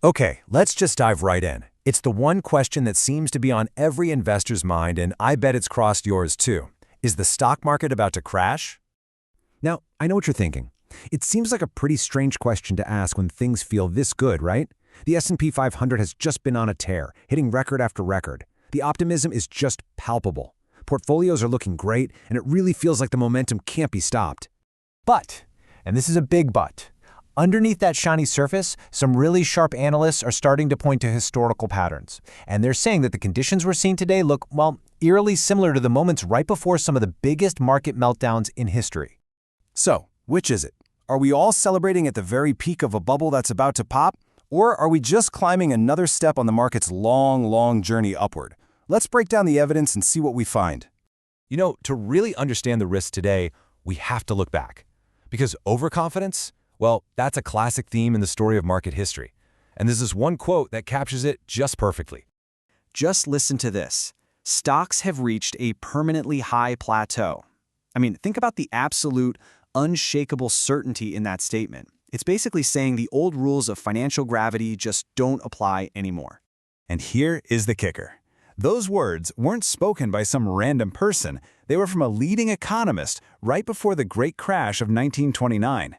Okay, let's just dive right in. It's the one question that seems to be on every investor's mind, and I bet it's crossed yours too. Is the stock market about to crash? Now, I know what you're thinking. It seems like a pretty strange question to ask when things feel this good, right? The S&P 500 has just been on a tear, hitting record after record. The optimism is just palpable. Portfolios are looking great, and it really feels like the momentum can't be stopped. But, and this is a big but, underneath that shiny surface, some really sharp analysts are starting to point to historical patterns. And they're saying that the conditions we're seeing today look, well, eerily similar to the moments right before some of the biggest market meltdowns in history. So, which is it? Are we all celebrating at the very peak of a bubble that's about to pop? Or are we just climbing another step on the market's long journey upward? Let's break down the evidence and see what we find. You know, to really understand the risks today, we have to look back. Because overconfidence, well, that's a classic theme in the story of market history. And there's this one quote that captures it just perfectly. Just listen to this. Stocks have reached a permanently high plateau. I mean, think about the absolute, unshakable certainty in that statement. It's basically saying the old rules of financial gravity just don't apply anymore. And here is the kicker. Those words weren't spoken by some random person. They were from a leading economist right before the great crash of 1929.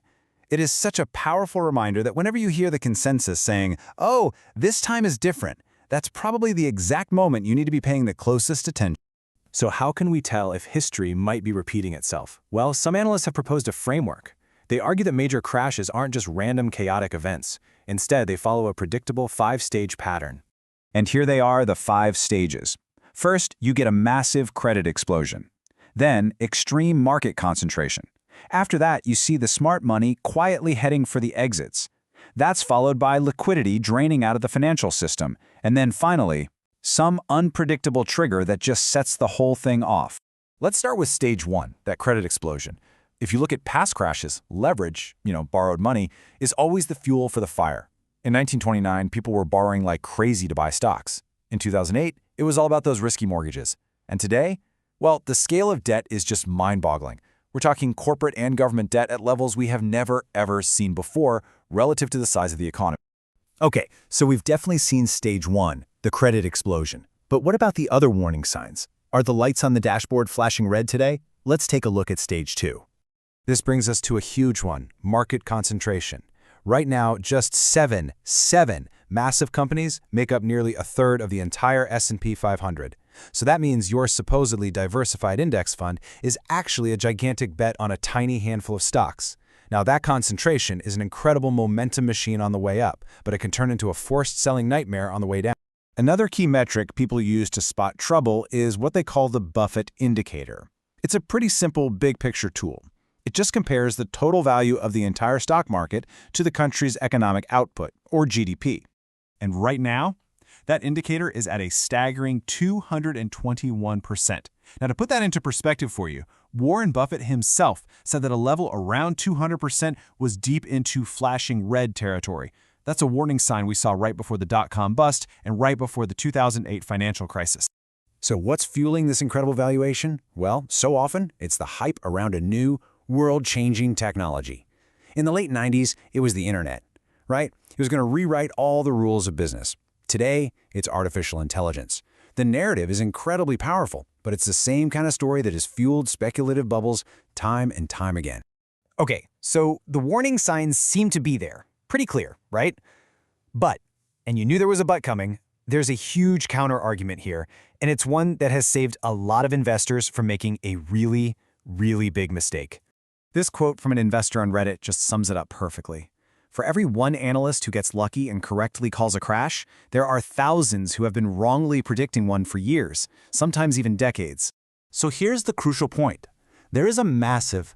It is such a powerful reminder that whenever you hear the consensus saying, "Oh, this time is different," that's probably the exact moment you need to be paying the closest attention. So how can we tell if history might be repeating itself? Well, some analysts have proposed a framework. They argue that major crashes aren't just random chaotic events. Instead, they follow a predictable 5-stage pattern. And here they are, the 5 stages. First, you get a massive credit explosion. Then, extreme market concentration. After that, you see the smart money quietly heading for the exits. That's followed by liquidity draining out of the financial system. And then finally, some unpredictable trigger that just sets the whole thing off. Let's start with stage 1, that credit explosion. If you look at past crashes, leverage, borrowed money, is always the fuel for the fire. In 1929, people were borrowing like crazy to buy stocks. In 2008, it was all about those risky mortgages. And today, well, the scale of debt is just mind-boggling. We're talking corporate and government debt at levels we have never, ever seen before relative to the size of the economy. Okay, so we've definitely seen stage 1, the credit explosion. But what about the other warning signs? Are the lights on the dashboard flashing red today? Let's take a look at stage 2. This brings us to a huge one, market concentration. Right now, just seven massive companies make up nearly a third of the entire S&P 500. So that means your supposedly diversified index fund is actually a gigantic bet on a tiny handful of stocks. Now, that concentration is an incredible momentum machine on the way up, but it can turn into a forced selling nightmare on the way down. Another key metric people use to spot trouble is what they call the Buffett indicator. It's a pretty simple big-picture tool. It just compares the total value of the entire stock market to the country's economic output, or GDP. And right now, that indicator is at a staggering 221%. Now, to put that into perspective for you, Warren Buffett himself said that a level around 200% was deep into flashing red territory. That's a warning sign we saw right before the dot-com bust and right before the 2008 financial crisis. So what's fueling this incredible valuation? Well, so often, it's the hype around a new, world-changing technology. In the late 90s, it was the internet, right? It was going to rewrite all the rules of business. Today, it's artificial intelligence. The narrative is incredibly powerful, but it's the same kind of story that has fueled speculative bubbles time and time again. Okay, so the warning signs seem to be there. Pretty clear, right? But, and you knew there was a but coming, there's a huge counter-argument here, and it's one that has saved a lot of investors from making a really big mistake. This quote from an investor on Reddit just sums it up perfectly. For every one analyst who gets lucky and correctly calls a crash, there are thousands who have been wrongly predicting one for years, sometimes even decades. So here's the crucial point. There is a massive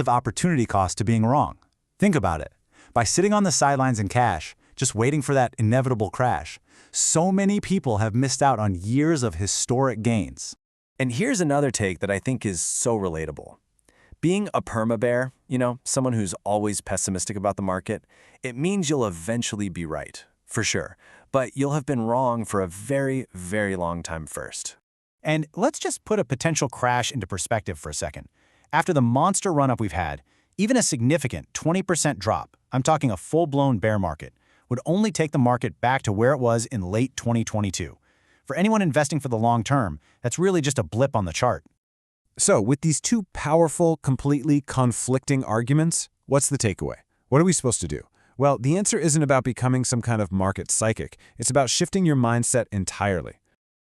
opportunity cost to being wrong. Think about it. By sitting on the sidelines in cash, just waiting for that inevitable crash, so many people have missed out on years of historic gains. And here's another take that I think is so relatable. Being a perma-bear, someone who's always pessimistic about the market, it means you'll eventually be right, for sure. But you'll have been wrong for a very long time first. And let's just put a potential crash into perspective for a second. After the monster run-up we've had, even a significant 20% drop, I'm talking a full-blown bear market, would only take the market back to where it was in late 2022. For anyone investing for the long term, that's really just a blip on the chart. So, with these two powerful, completely conflicting arguments, what's the takeaway? What are we supposed to do? Well, the answer isn't about becoming some kind of market psychic. It's about shifting your mindset entirely.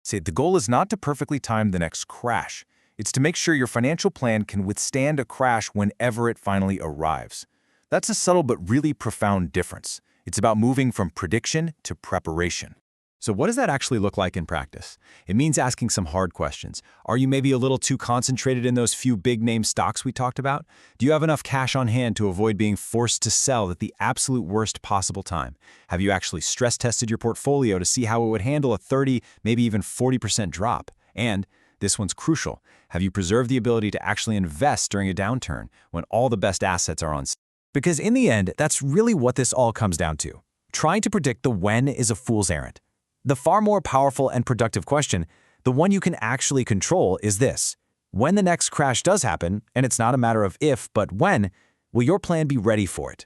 Say, the goal is not to perfectly time the next crash. It's to make sure your financial plan can withstand a crash whenever it finally arrives. That's a subtle but really profound difference. It's about moving from prediction to preparation. So what does that actually look like in practice? It means asking some hard questions. Are you maybe a little too concentrated in those few big-name stocks we talked about? Do you have enough cash on hand to avoid being forced to sell at the absolute worst possible time? Have you actually stress-tested your portfolio to see how it would handle a 30, maybe even 40% drop? And, this one's crucial, have you preserved the ability to actually invest during a downturn when all the best assets are on sale? Because in the end, that's really what this all comes down to. Trying to predict the when is a fool's errand. The far more powerful and productive question, the one you can actually control, is this. When the next crash does happen, and it's not a matter of if, but when, will your plan be ready for it?